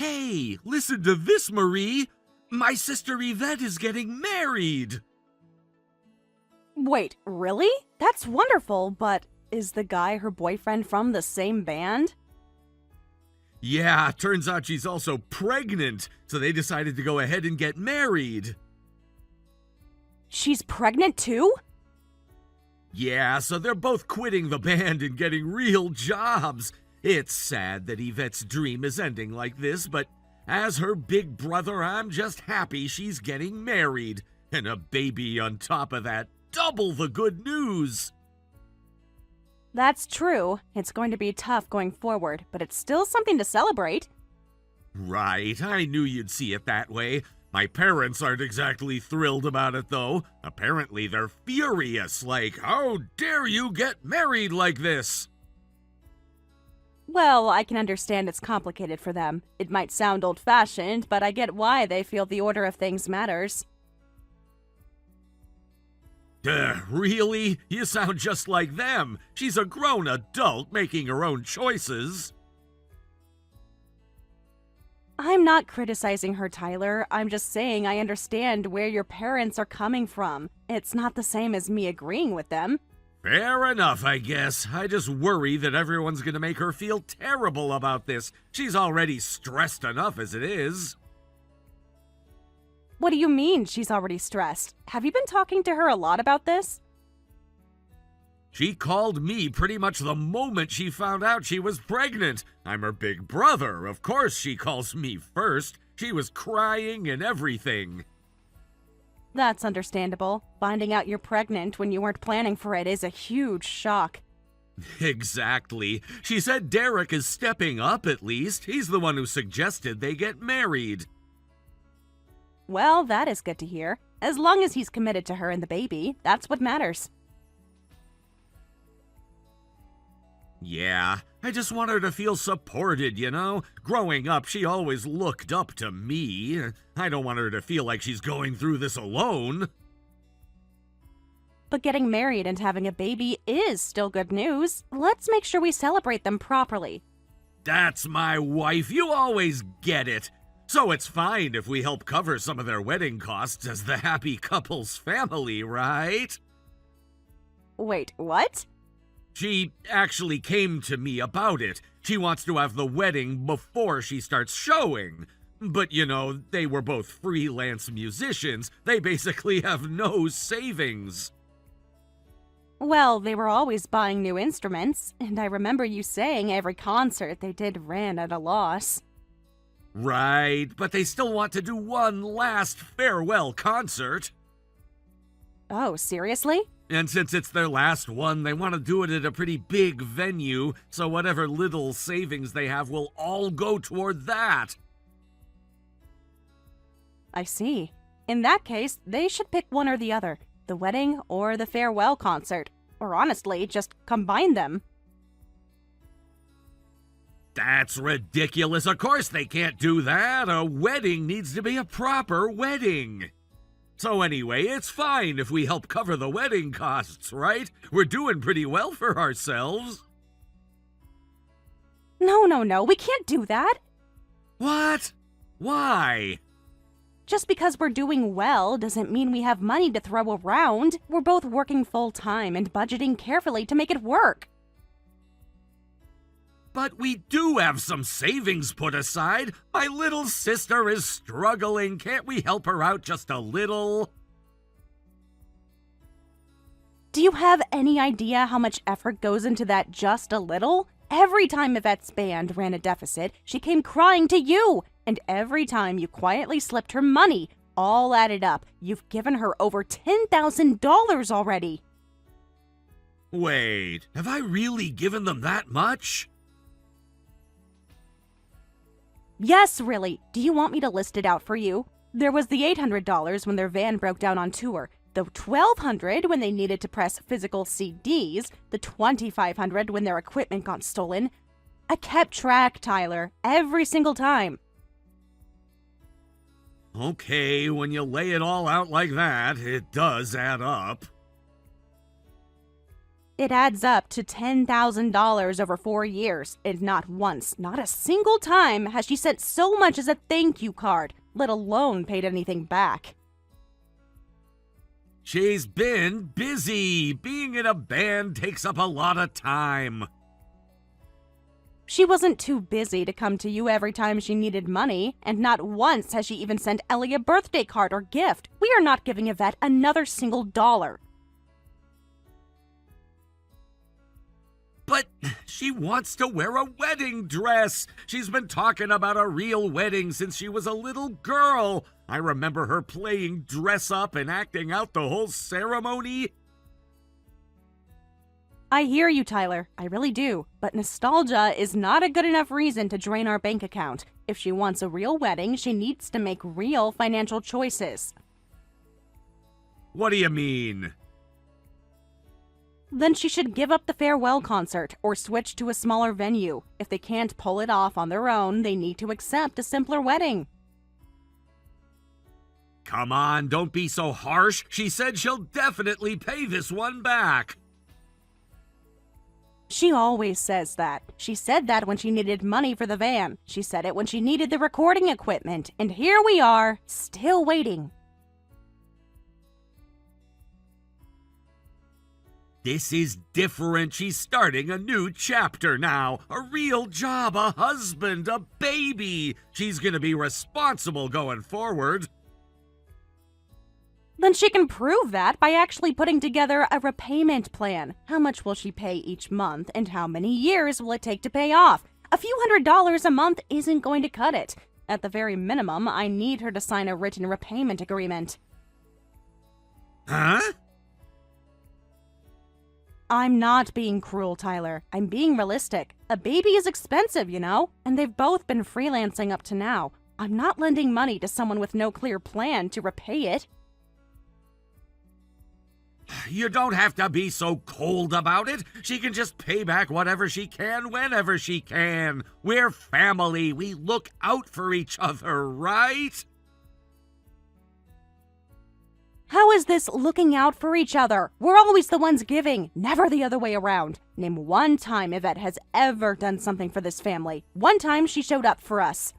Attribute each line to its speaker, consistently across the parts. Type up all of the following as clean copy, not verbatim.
Speaker 1: Hey, listen to this, Marie! My sister Yvette is getting married!
Speaker 2: Wait, really? That's wonderful, but is the guy her boyfriend from the same band?
Speaker 1: Yeah, turns out she's also pregnant, so they decided to go ahead and get married.
Speaker 2: She's pregnant too?
Speaker 1: Yeah, so they're both quitting the band and getting real jobs. It's sad that Yvette's dream is ending like this, but as her big brother, I'm just happy she's getting married. And a baby on top of that. Double the good news!
Speaker 2: That's true. It's going to be tough going forward, but it's still something to celebrate.
Speaker 1: Right, I knew you'd see it that way. My parents aren't exactly thrilled about it, though. Apparently they're furious, like, how dare you get married like this?
Speaker 2: Well, I can understand it's complicated for them. It might sound old-fashioned, but I get why they feel the order of things matters.
Speaker 1: Really? You sound just like them. She's a grown adult making her own choices.
Speaker 2: I'm not criticizing her, Tyler. I'm just saying I understand where your parents are coming from. It's not the same as me agreeing with them.
Speaker 1: Fair enough, I guess. I just worry that everyone's gonna make her feel terrible about this. She's already stressed enough as it is.
Speaker 2: What do you mean she's already stressed? Have you been talking to her a lot about this?
Speaker 1: She called me pretty much the moment she found out she was pregnant. I'm her big brother. Of course she calls me first. She was crying and everything.
Speaker 2: That's understandable. Finding out you're pregnant when you weren't planning for it is a huge shock.
Speaker 1: Exactly. She said Derek is stepping up at least. He's the one who suggested they get married.
Speaker 2: Well, that is good to hear. As long as he's committed to her and the baby, that's what matters.
Speaker 1: Yeah, I just want her to feel supported, you know? Growing up, she always looked up to me. I don't want her to feel like she's going through this alone.
Speaker 2: But getting married and having a baby is still good news. Let's make sure we celebrate them properly.
Speaker 1: That's my wife. You always get it. So it's fine if we help cover some of their wedding costs as the happy couple's family, right?
Speaker 2: Wait, what?
Speaker 1: She actually came to me about it. She wants to have the wedding before she starts showing. But you know, they were both freelance musicians. They basically have no savings.
Speaker 2: Well, they were always buying new instruments, and I remember you saying every concert they did ran at a loss.
Speaker 1: Right, but they still want to do one last farewell concert.
Speaker 2: Oh, seriously?
Speaker 1: And since it's their last one, they want to do it at a pretty big venue, so whatever little savings they have will all go toward that.
Speaker 2: I see. In that case, they should pick one or the other, the wedding or the farewell concert. Or honestly, just combine them.
Speaker 1: That's ridiculous. Of course they can't do that. A wedding needs to be a proper wedding. So anyway, it's fine if we help cover the wedding costs, right? We're doing pretty well for ourselves.
Speaker 2: No, we can't do that.
Speaker 1: What? Why?
Speaker 2: Just because we're doing well doesn't mean we have money to throw around. We're both working full-time and budgeting carefully to make it work.
Speaker 1: But we do have some savings put aside. My little sister is struggling. Can't we help her out just a little?
Speaker 2: Do you have any idea how much effort goes into that just a little? Every time Yvette's band ran a deficit, she came crying to you. And every time you quietly slipped her money, all added up, you've given her over $10,000 already.
Speaker 1: Wait, have I really given them that much?
Speaker 2: Yes, really. Do you want me to list it out for you? There was the $800 when their van broke down on tour, the $1,200 when they needed to press physical CDs, the $2,500 when their equipment got stolen. I kept track, Tyler, every single time.
Speaker 1: Okay, when you lay it all out like that, it does add up.
Speaker 2: It adds up to $10,000 over 4 years, and not once, not a single time has she sent so much as a thank you card, let alone paid anything back.
Speaker 1: She's been busy. Being in a band takes up a lot of time.
Speaker 2: She wasn't too busy to come to you every time she needed money, and not once has she even sent Ellie a birthday card or gift. We are not giving Yvette another single dollar.
Speaker 1: But she wants to wear a wedding dress. She's been talking about a real wedding since she was a little girl. I remember her playing dress up and acting out the whole ceremony.
Speaker 2: I hear you, Tyler. I really do. But nostalgia is not a good enough reason to drain our bank account. If she wants a real wedding, she needs to make real financial choices.
Speaker 1: What do you mean?
Speaker 2: Then she should give up the farewell concert or switch to a smaller venue. If they can't pull it off on their own, they need to accept a simpler wedding.
Speaker 1: Come on, don't be so harsh. She said she'll definitely pay this one back.
Speaker 2: She always says that. She said that when she needed money for the van. She said it when she needed the recording equipment. And here we are, still waiting.
Speaker 1: This is different. She's starting a new chapter now. A real job, a husband, a baby. She's gonna be responsible going forward.
Speaker 2: Then she can prove that by actually putting together a repayment plan. How much will she pay each month, and how many years will it take to pay off? A few $100s a month isn't going to cut it. At the very minimum, I need her to sign a written repayment agreement.
Speaker 1: Huh?
Speaker 2: I'm not being cruel, Tyler. I'm being realistic. A baby is expensive, you know? And they've both been freelancing up to now. I'm not lending money to someone with no clear plan to repay it.
Speaker 1: You don't have to be so cold about it. She can just pay back whatever she can whenever she can. We're family. We look out for each other, right?
Speaker 2: How is this looking out for each other? We're always the ones giving, never the other way around. Name one time Yvette has ever done something for this family. One time she showed up for us.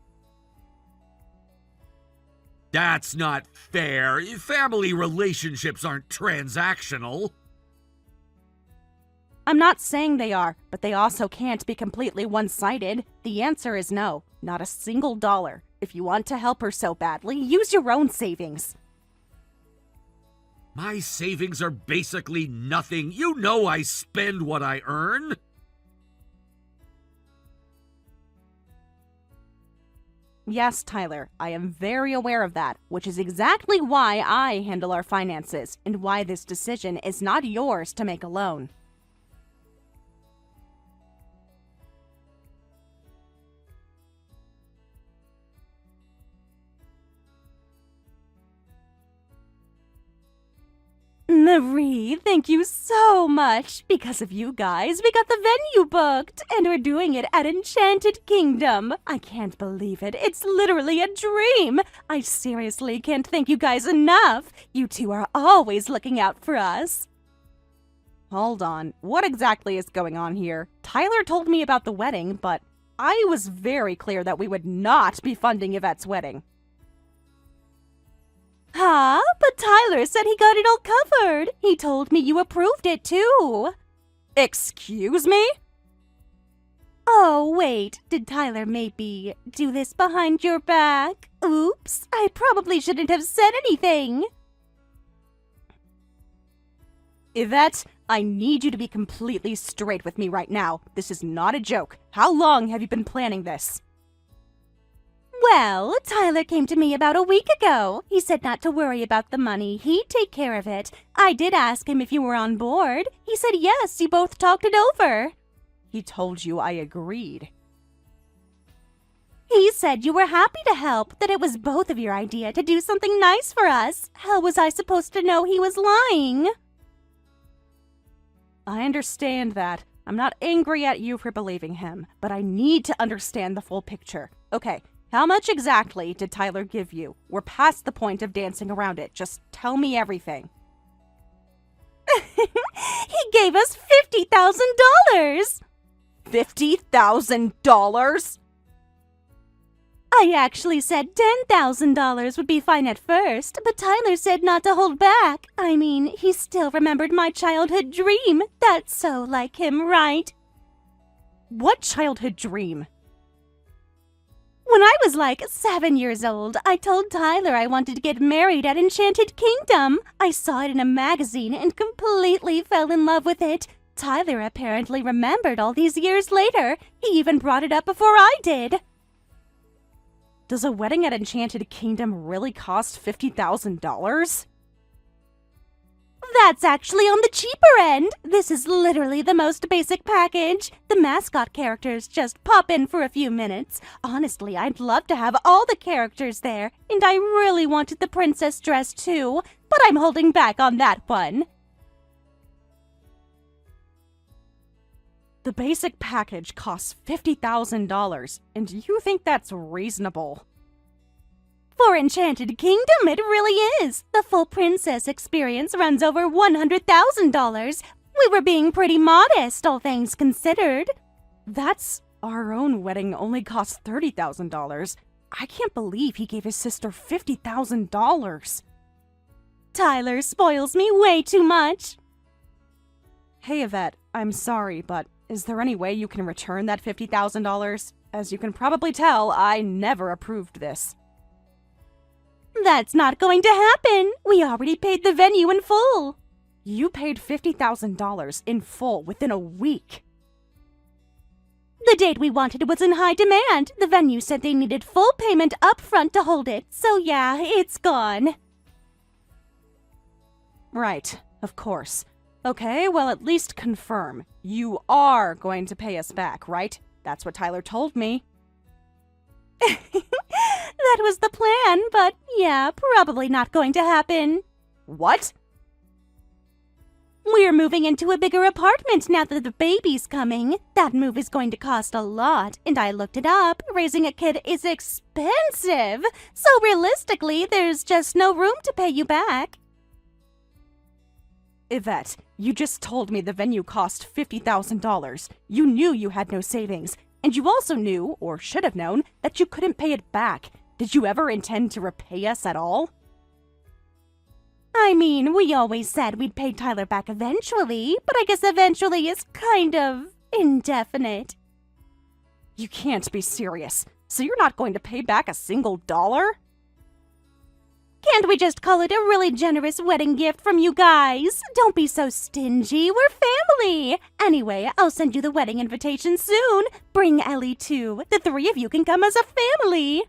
Speaker 1: That's not fair. Family relationships aren't transactional.
Speaker 2: I'm not saying they are, but they also can't be completely one-sided. The answer is no, not a single dollar. If you want to help her so badly, use your own savings.
Speaker 1: My savings are basically nothing. You know I spend what I earn.
Speaker 2: Yes, Tyler, I am very aware of that, which is exactly why I handle our finances, and why this decision is not yours to make alone. Marie, thank you so much. Because of you guys, we got the venue booked, and we're doing it at Enchanted Kingdom. I can't believe it. It's literally a dream. I seriously can't thank you guys enough. You two are always looking out for us. Hold on. What exactly is going on here? Tyler told me about the wedding, but I was very clear that we would not be funding Yvette's wedding. Huh? But Tyler said he got it all covered. He told me you approved it, too. Excuse me? Oh, wait. Did Tyler maybe do this behind your back? Oops. I probably shouldn't have said anything. Yvette, I need you to be completely straight with me right now. This is not a joke. How long have you been planning this? Well, Tyler came to me about a week ago. He said not to worry about the money. He'd take care of it. I did ask him if you were on board. He said yes, you both talked it over. He told you I agreed. He said you were happy to help, that it was both of your idea to do something nice for us. How was I supposed to know he was lying? I understand that. I'm not angry at you for believing him, but I need to understand the full picture. Okay. How much exactly did Tyler give you? We're past the point of dancing around it. Just tell me everything. He gave us $50,000! $50,000? I actually said $10,000 would be fine at first, but Tyler said not to hold back. I mean, he still remembered my childhood dream. That's so like him, right?
Speaker 1: What childhood dream?
Speaker 2: When I was like 7 years old, I told Tyler I wanted to get married at Enchanted Kingdom. I saw it in a magazine and completely fell in love with it. Tyler apparently remembered all these years later. He even brought it up before I did.
Speaker 1: Does a wedding at Enchanted Kingdom really cost $50,000?
Speaker 2: That's actually on the cheaper end. This is literally the most basic package. The mascot characters just pop in for a few minutes. Honestly, I'd love to have all the characters there, and I really wanted the princess dress too, but I'm holding back on that one.
Speaker 1: The basic package costs $50,000, and you think that's reasonable?
Speaker 2: For Enchanted Kingdom, it really is. The full princess experience runs over $100,000. We were being pretty modest, all things considered.
Speaker 1: That's our own wedding only cost $30,000. I can't believe he gave his sister $50,000.
Speaker 2: Tyler spoils me way too much.
Speaker 1: Hey, Yvette, I'm sorry, but is there any way you can return that $50,000? As you can probably tell, I never approved this.
Speaker 2: That's not going to happen. We already paid the venue in full.
Speaker 1: You paid $50,000 in full within a week.
Speaker 2: The date we wanted was in high demand. The venue said they needed full payment up front to hold it, so yeah, it's gone.
Speaker 1: Right, of course. Okay, well, at least confirm. You are going to pay us back, right? That's what Tyler told me.
Speaker 2: That was the plan, but yeah, probably not going to happen.
Speaker 1: What?
Speaker 2: We're moving into a bigger apartment now that the baby's coming. That move is going to cost a lot, and I looked it up. Raising a kid is expensive, so realistically, there's just no room to pay you back.
Speaker 1: Yvette, you just told me the venue cost $50,000. You knew you had no savings, and you also knew, or should have known, that you couldn't pay it back. Did you ever intend to repay us at all?
Speaker 2: I mean, we always said we'd pay Tyler back eventually, but I guess eventually is kind of indefinite.
Speaker 1: You can't be serious. So you're not going to pay back a single dollar?
Speaker 2: Can't we just call it a really generous wedding gift from you guys? Don't be so stingy. We're family. Anyway, I'll send you the wedding invitation soon. Bring Ellie too. The three of you can come as a family.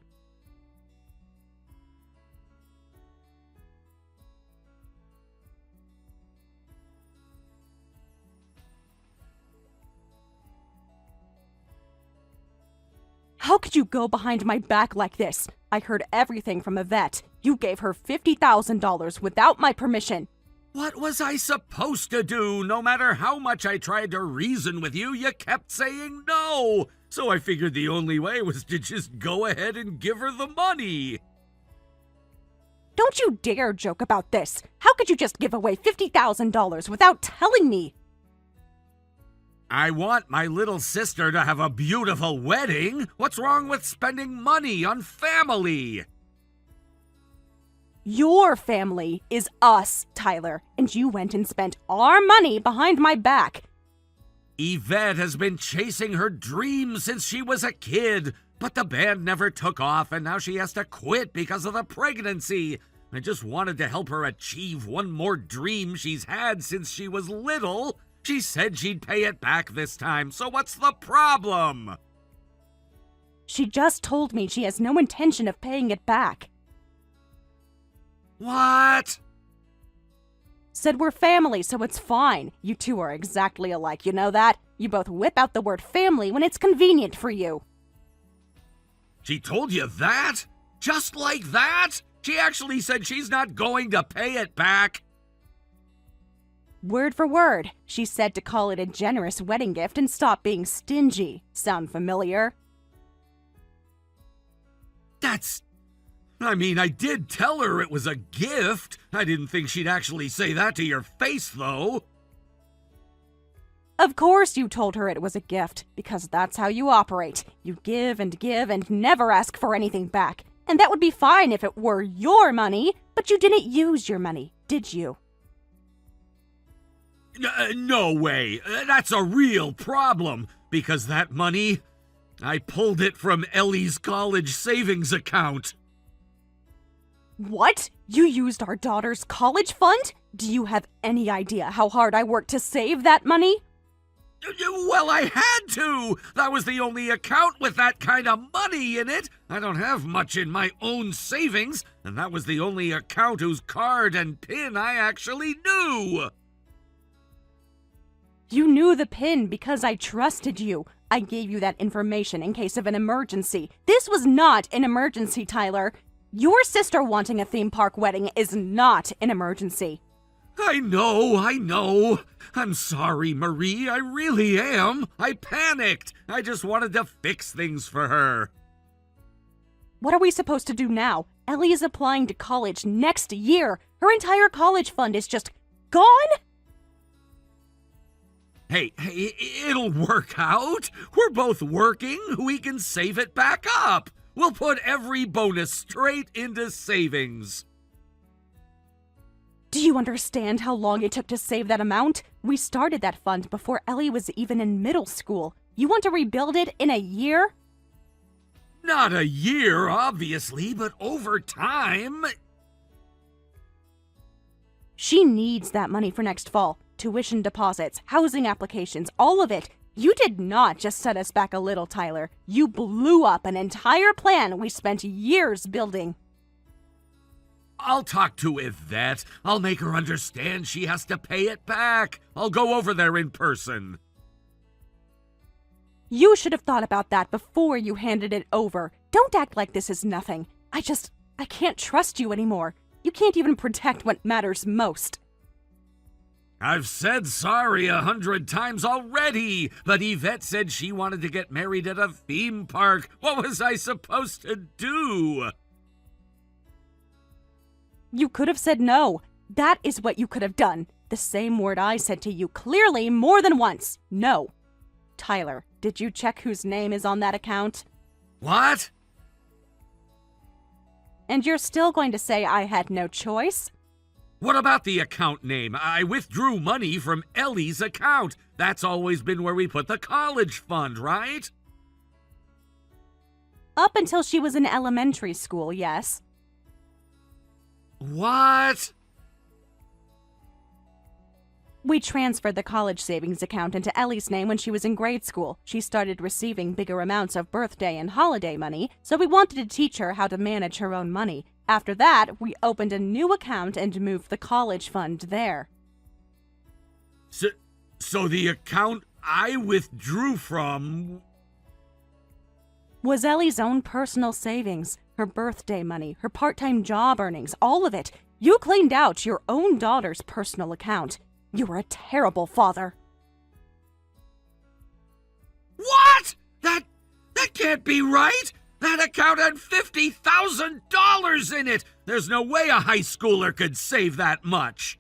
Speaker 1: How could you go behind my back like this? I heard everything from Yvette. You gave her $50,000 without my permission.
Speaker 3: What was I supposed to do? No matter how much I tried to reason with you, you kept saying no. So I figured the only way was to just go ahead and give her the money.
Speaker 1: Don't you dare joke about this. How could you just give away $50,000 without telling me?
Speaker 3: I want my little sister to have a beautiful wedding. What's wrong with spending money on family?
Speaker 1: Your family is us, Tyler, and you went and spent our money behind my back.
Speaker 3: Yvette has been chasing her dreams since she was a kid, but the band never took off and now she has to quit because of the pregnancy. I just wanted to help her achieve one more dream she's had since she was little. She said she'd pay it back this time, so what's the problem?
Speaker 1: She just told me she has no intention of paying it back.
Speaker 3: What?
Speaker 1: Said we're family, so it's fine. You two are exactly alike, you know that? You both whip out the word family when it's convenient for you.
Speaker 3: She told you that? Just like that? She actually said she's not going to pay it back.
Speaker 1: Word for word. She said to call it a generous wedding gift and stop being stingy. Sound familiar?
Speaker 3: That's
Speaker 1: I mean, I did tell her it was a gift. I didn't think she'd actually say that to your face, though.
Speaker 2: Of course you told her it was a gift, because that's how you operate. You give and never ask for anything back. And that would be fine if it were your money, but you didn't use your money, did you?
Speaker 1: No way. That's a real problem, because that money, I pulled it from Ellie's college savings account.
Speaker 2: What? You used our daughter's college fund? Do you have any idea how hard I worked to save that money?
Speaker 1: Well, I had to. That was the only account with that kind of money in it. I don't have much in my own savings, and that was the only account whose card and PIN I actually knew.
Speaker 2: You knew the PIN because I trusted you. I gave you that information in case of an emergency. This was not an emergency, Tyler. Your sister wanting a theme park wedding is not an emergency.
Speaker 1: I know. I'm sorry, Marie. I really am. I panicked. I just wanted to fix things for her.
Speaker 2: What are we supposed to do now? Ellie is applying to college next year. Her entire college fund is just gone?
Speaker 1: Hey, it'll work out. We're both working. We can save it back up. We'll put every bonus straight into savings.
Speaker 2: Do you understand how long it took to save that amount? We started that fund before Ellie was even in middle school. You want to rebuild it in a year?
Speaker 1: Not a year, obviously, but over time.
Speaker 2: She needs that money for next fall. Tuition deposits, housing applications, all of it. You did not just set us back a little, Tyler. You blew up an entire plan we spent years building.
Speaker 1: I'll talk to Yvette. I'll make her understand she has to pay it back. I'll go over there in person.
Speaker 2: You should have thought about that before you handed it over. Don't act like this is nothing. I can't trust you anymore. You can't even protect what matters most.
Speaker 1: I've said sorry 100 times already, but Yvette said she wanted to get married at a theme park. What was I supposed to do?
Speaker 2: You could have said no. That is what you could have done. The same word I said to you clearly more than once. No. Tyler, did you check whose name is on that account?
Speaker 1: What?
Speaker 2: And you're still going to say I had no choice?
Speaker 1: What about the account name? I withdrew money from Ellie's account. That's always been where we put the college fund, right?
Speaker 2: Up until she was in elementary school, yes.
Speaker 1: What?
Speaker 2: We transferred the college savings account into Ellie's name when she was in grade school. She started receiving bigger amounts of birthday and holiday money, so we wanted to teach her how to manage her own money. After that, we opened a new account and moved the college fund there.
Speaker 1: So the account I withdrew from
Speaker 2: was Ellie's own personal savings, her birthday money, her part-time job earnings, all of it. You cleaned out your own daughter's personal account. You were a terrible father.
Speaker 1: What? That can't be right! That account had $50,000 in it! There's no way a high schooler could save that much!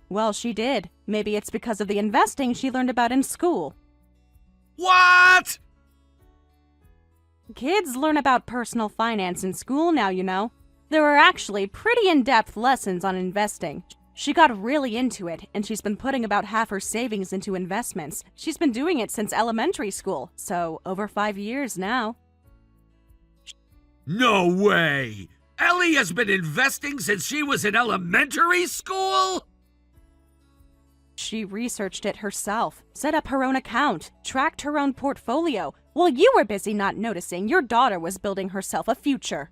Speaker 2: Well, she did. Maybe it's because of the investing she learned about in school.
Speaker 1: What?
Speaker 2: Kids learn about personal finance in school now, you know. There are actually pretty in-depth lessons on investing. She got really into it, and she's been putting about half her savings into investments. She's been doing it since elementary school, so over 5 years now.
Speaker 1: No way! Ellie has been investing since she was in elementary school?
Speaker 2: She researched it herself, set up her own account, tracked her own portfolio. While you were busy not noticing, your daughter was building herself a future.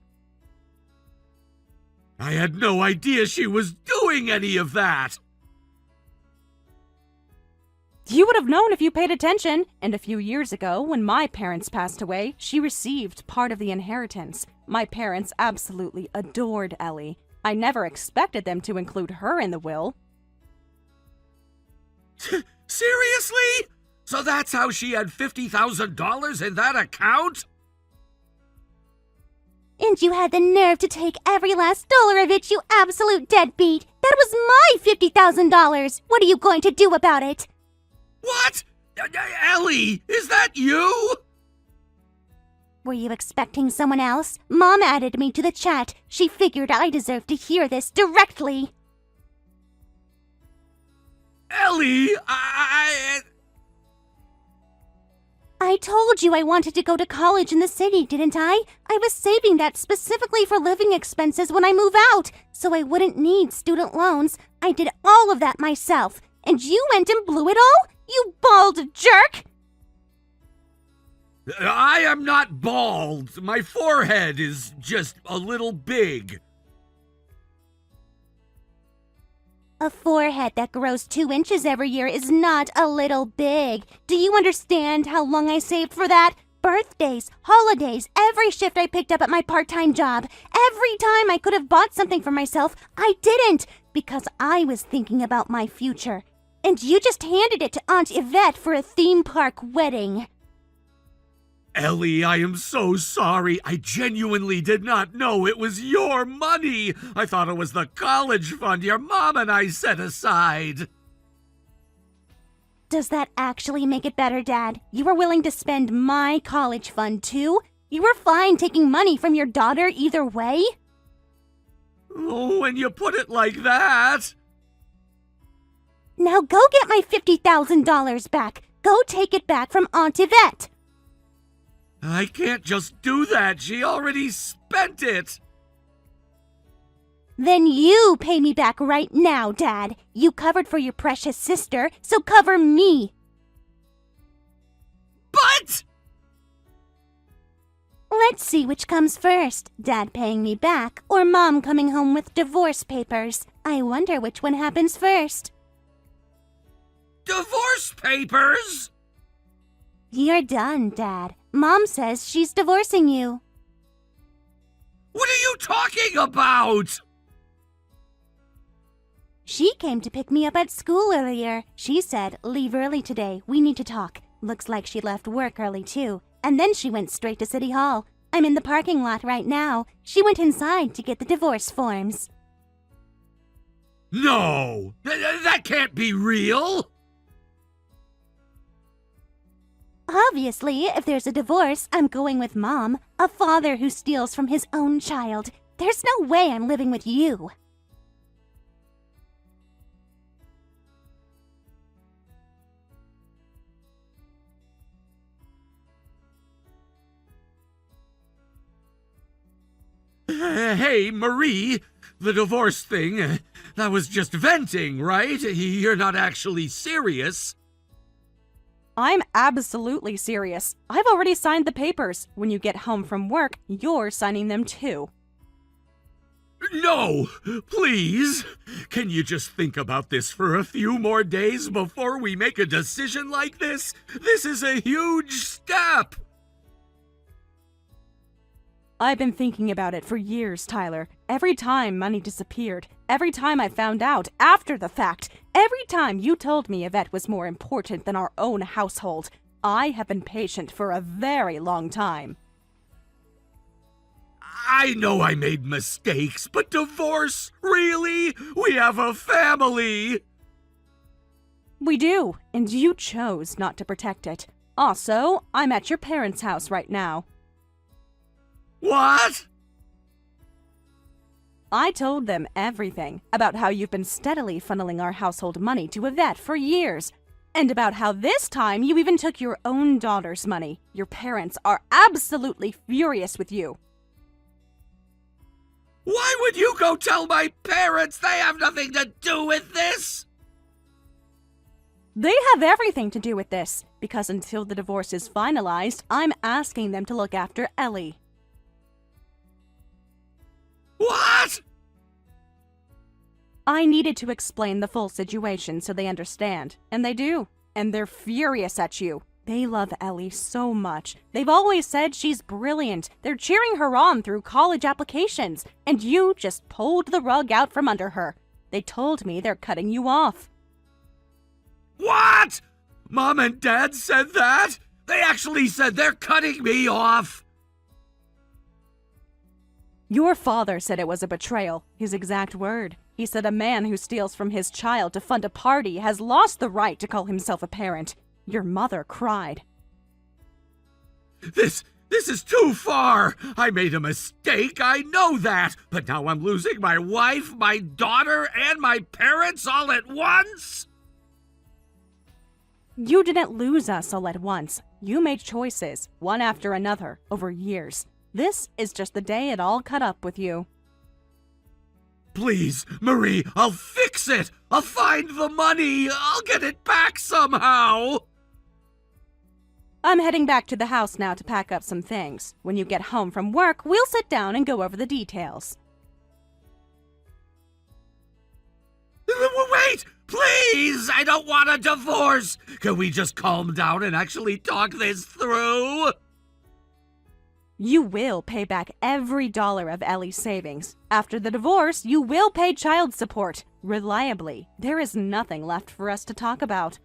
Speaker 1: I had no idea she was doing any of that!
Speaker 2: You would have known if you paid attention. And a few years ago, when my parents passed away, she received part of the inheritance. My parents absolutely adored Ellie. I never expected them to include her in the will.
Speaker 1: Seriously? So that's how she had $50,000 in that account?
Speaker 4: And you had the nerve to take every last dollar of it, you absolute deadbeat! That was my $50,000! What are you going to do about it?
Speaker 3: What? Ellie, is that you?
Speaker 4: Were you expecting someone else? Mom added me to the chat. She figured I deserved to hear this directly.
Speaker 3: Ellie,
Speaker 4: I told you I wanted to go to college in the city, didn't I? I was saving that specifically for living expenses when I move out, so I wouldn't need student loans. I did all of that myself. And you went and blew it all? You bald jerk!
Speaker 3: I am not bald. My forehead is just a little big.
Speaker 4: A forehead that grows 2 inches every year is not a little big. Do you understand how long I saved for that? Birthdays, holidays, every shift I picked up at my part-time job. Every time I could have bought something for myself, I didn't because I was thinking about my future. And you just handed it to Aunt Yvette for a theme park wedding.
Speaker 3: Ellie, I am so sorry. I genuinely did not know it was your money. I thought it was the college fund your mom and I set aside.
Speaker 4: Does that actually make it better, Dad? You were willing to spend my college fund, too? You were fine taking money from your daughter either way?
Speaker 3: Oh, when you put it like that.
Speaker 4: Now go get my $50,000 back. Go take it back from Aunt Yvette.
Speaker 3: I can't just do that. She already spent it.
Speaker 4: Then you pay me back right now, Dad. You covered for your precious sister, so cover me.
Speaker 3: But!
Speaker 4: Let's see which comes first, Dad paying me back or Mom coming home with divorce papers. I wonder which one happens first.
Speaker 3: Divorce papers?
Speaker 4: You're done, Dad. Mom says she's divorcing you.
Speaker 3: What are you talking about?
Speaker 4: She came to pick me up at school earlier. She said, leave early today. We need to talk. Looks like she left work early, too. And then she went straight to City Hall. I'm in the parking lot right now. She went inside to get the divorce forms.
Speaker 3: No! That can't be real!
Speaker 4: Obviously, if there's a divorce, I'm going with Mom, a father who steals from his own child. There's no way I'm living with you.
Speaker 3: Hey, Marie, the divorce thing, that was just venting, right? You're not actually serious.
Speaker 2: I'm absolutely serious. I've already signed the papers. When you get home from work, you're signing them too.
Speaker 3: No, please. Can you just think about this for a few more days before we make a decision like this? This is a huge step.
Speaker 2: I've been thinking about it for years, Tyler. Every time money disappeared, every time I found out after the fact, every time you told me Yvette was more important than our own household, I have been patient for a very long time.
Speaker 3: I know I made mistakes, but divorce? Really? We have a family.
Speaker 2: We do, and you chose not to protect it. Also, I'm at your parents' house right now.
Speaker 3: What?
Speaker 2: I told them everything about how you've been steadily funneling our household money to Yvette for years, and about how this time you even took your own daughter's money. Your parents are absolutely furious with you.
Speaker 3: Why would you go tell my parents? They have nothing to do with this.
Speaker 2: They have everything to do with this, because until the divorce is finalized, I'm asking them to look after Ellie.
Speaker 3: What?
Speaker 2: I needed to explain the full situation so they understand, and they do. And they're furious at you. They love Ellie so much. They've always said she's brilliant. They're cheering her on through college applications, and you just pulled the rug out from under her. They told me they're cutting you off.
Speaker 3: What? Mom and Dad said that? They actually said they're cutting me off.
Speaker 2: Your father said it was a betrayal, his exact word. He said a man who steals from his child to fund a party has lost the right to call himself a parent. Your mother cried.
Speaker 1: This is too far! I made a mistake, I know that! But now I'm losing my wife, my daughter, and my parents all at once?
Speaker 2: You didn't lose us all at once. You made choices, one after another, over years. This is just the day it all caught up with you.
Speaker 1: Please, Marie, I'll fix it! I'll find the money! I'll get it back somehow!
Speaker 2: I'm heading back to the house now to pack up some things. When you get home from work, we'll sit down and go over the details.
Speaker 1: Wait! Please! I don't want a divorce! Can we just calm down and actually talk this through?
Speaker 2: You will pay back every dollar of Ellie's savings. After the divorce, you will pay child support. Reliably. There is nothing left for us to talk about.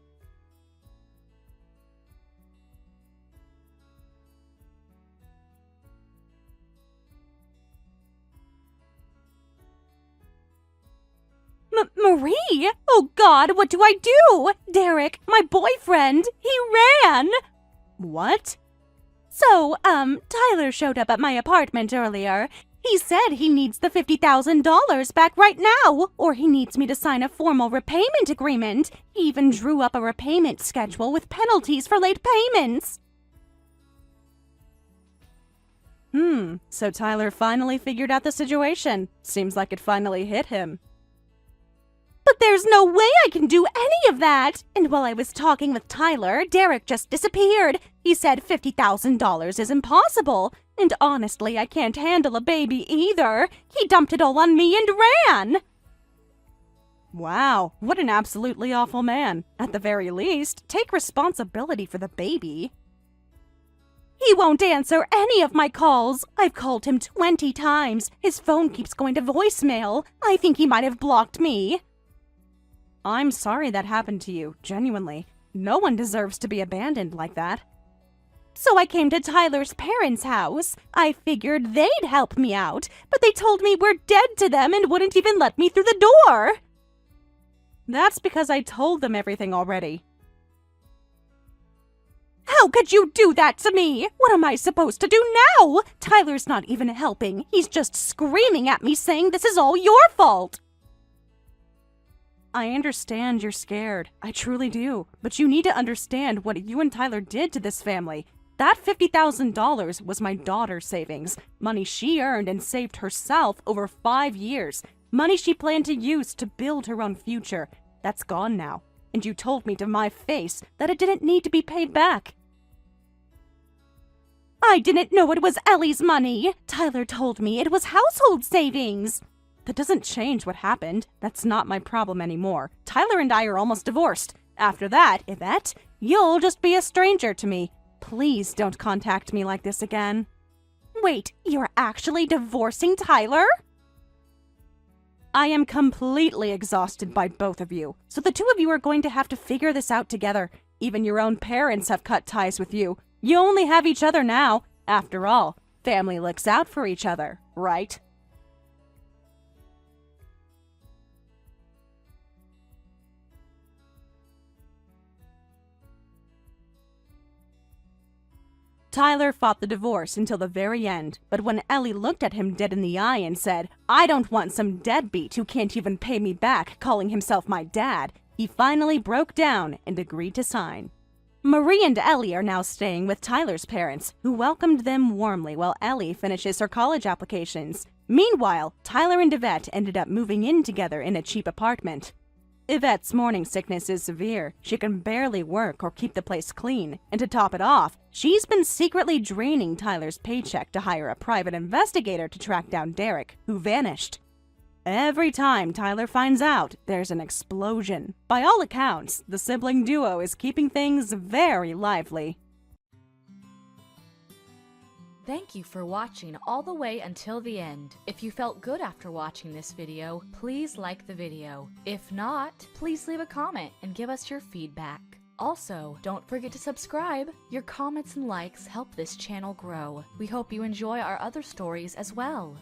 Speaker 2: Marie? Oh God, what do I do? Derek, my boyfriend, he ran! What? So, Tyler showed up at my apartment earlier. He said he needs the $50,000 back right now, or he needs me to sign a formal repayment agreement. He even drew up a repayment schedule with penalties for late payments. So Tyler finally figured out the situation. Seems like it finally hit him. But there's no way I can do any of that! And while I was talking with Tyler, Derek just disappeared. He said $50,000 is impossible. And honestly, I can't handle a baby either. He dumped it all on me and ran! Wow, what an absolutely awful man. At the very least, take responsibility for the baby. He won't answer any of my calls. I've called him 20 times. His phone keeps going to voicemail. I think he might have blocked me. I'm sorry that happened to you, genuinely. No one deserves to be abandoned like that. So I came to Tyler's parents' house. I figured they'd help me out, but they told me we're dead to them and wouldn't even let me through the door. That's because I told them everything already. How could you do that to me? What am I supposed to do now? Tyler's not even helping. He's just screaming at me saying this is all your fault. I understand you're scared. I truly do. But you need to understand what you and Tyler did to this family. That $50,000 was my daughter's savings. Money she earned and saved herself over 5 years. Money she planned to use to build her own future. That's gone now. And you told me to my face that it didn't need to be paid back. I didn't know it was Ellie's money. Tyler told me it was household savings. That doesn't change what happened. That's not my problem anymore. Tyler and I are almost divorced. After that, Yvette, you'll just be a stranger to me. Please don't contact me like this again. Wait, you're actually divorcing Tyler? I am completely exhausted by both of you. So the two of you are going to have to figure this out together. Even your own parents have cut ties with you. You only have each other now. After all, family looks out for each other, right? Tyler fought the divorce until the very end, but when Ellie looked at him dead in the eye and said, "I don't want some deadbeat who can't even pay me back calling himself my dad," he finally broke down and agreed to sign. Marie and Ellie are now staying with Tyler's parents, who welcomed them warmly while Ellie finishes her college applications. Meanwhile, Tyler and Yvette ended up moving in together in a cheap apartment. Yvette's morning sickness is severe. She can barely work or keep the place clean. And to top it off, she's been secretly draining Tyler's paycheck to hire a private investigator to track down Derek, who vanished. Every time Tyler finds out, there's an explosion. By all accounts, the sibling duo is keeping things very lively.
Speaker 5: Thank you for watching all the way until the end. If you felt good after watching this video, please like the video. If not, please leave a comment and give us your feedback. Also, don't forget to subscribe. Your comments and likes help this channel grow. We hope you enjoy our other stories as well.